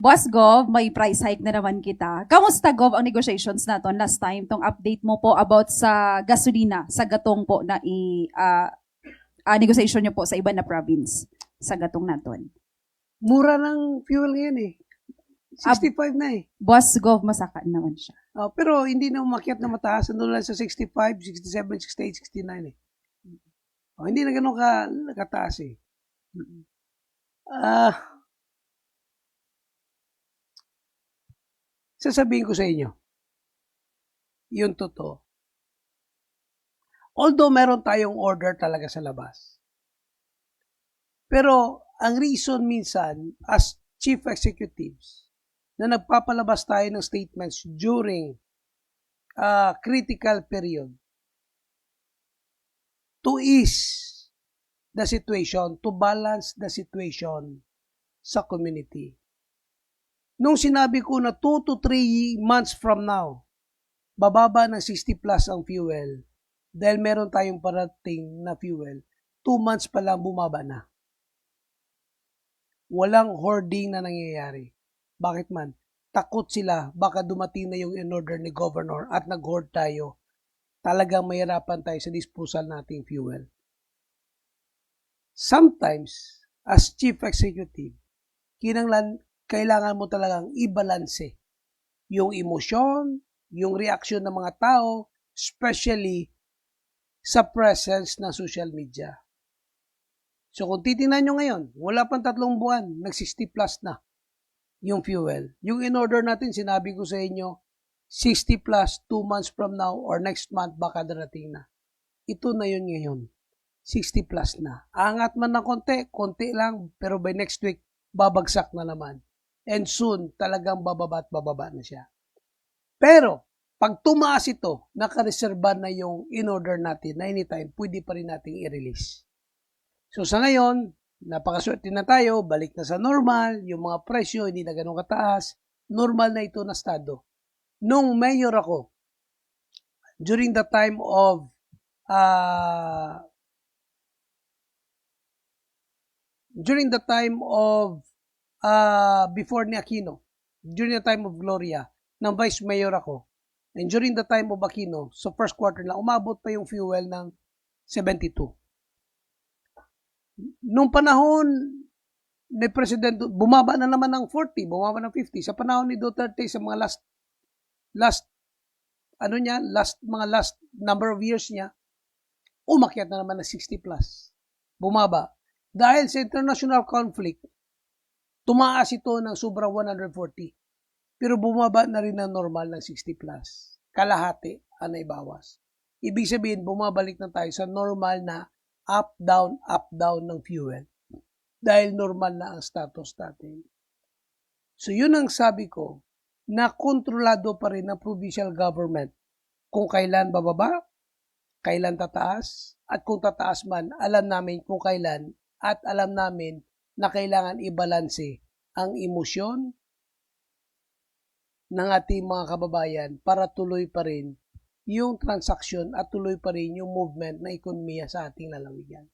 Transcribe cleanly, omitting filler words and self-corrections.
Boss Gov, may price hike na naman kita. Kamusta Gov ang negotiations naton last time? Tong update mo po about sa gasolina, sa gatong po na negotiation nyo po sa iba na province sa gatong naton. Mura ng fuel ngayon eh. 65 na eh. Boss Gov, masaka naman siya. Pero hindi na umakyat na mataas. Ano lang sa 65, 67, 68, 69 eh. Hindi na ganun kataas eh. Sasabihin ko sa inyo, yung totoo. Although meron tayong order talaga sa labas. Pero ang reason minsan as chief executives na nagpapalabas tayo ng statements during critical period to ease the situation, to balance the situation sa community. Nung sinabi ko na 2 to 3 months from now, bababa ng 60 plus ang fuel, dahil meron tayong parating na fuel, 2 months pa lang bumaba na. Walang hoarding na nangyayari. Bakit man? Takot sila, baka dumating na yung in-order ni Governor at nag-hoard tayo. Talagang mahirapan tayo sa disposal nating fuel. Sometimes, as chief executive, kailangan mo talagang i-balanse yung emosyon, yung reaksyon ng mga tao, especially sa presence ng social media. So kung titingnan nyo ngayon, wala pang 3 buwan, nag-60 plus na yung fuel. Yung in-order natin, sinabi ko sa inyo, 60 plus 2 months from now or next month baka darating na. Ito na yun ngayon. 60 plus na. Angat man ng konti lang, pero by next week, babagsak na naman. And soon, talagang bababa at bababa na siya. Pero, pag tumaas ito, nakareserba na yung in-order natin na anytime, pwede pa rin nating i-release. So sa ngayon, napakaswerte na tayo, balik na sa normal, yung mga presyo hindi na ganun kataas, normal na ito na estado. Nung mayor ako, during the time of before ni Aquino, during the time of Gloria, ng vice mayor ako, and during the time of Aquino, so first quarter lang, umabot pa yung fuel ng 72. Nung panahon ni President, bumaba na naman ng 40, bumaba ng 50. Sa panahon ni Duterte, sa mga last number of years niya, umakyat na naman ng 60 plus. Bumaba. Dahil sa international conflict, tumaas ito ng sobra 140. Pero bumaba na rin ng normal ng 60 plus. Kalahati ang naibawas. Ibig sabihin, bumabalik na tayo sa normal na up, down ng fuel. Dahil normal na ang status natin. So yun ang sabi ko, na kontrolado pa rin ng provincial government kung kailan bababa, kailan tataas, at kung tataas man, alam namin kung kailan, at alam namin na kailangan ibalanse ang emosyon ng ating mga kababayan para tuloy pa rin yung transaksyon at tuloy pa rin yung movement na ekonomiya sa ating lalawigan.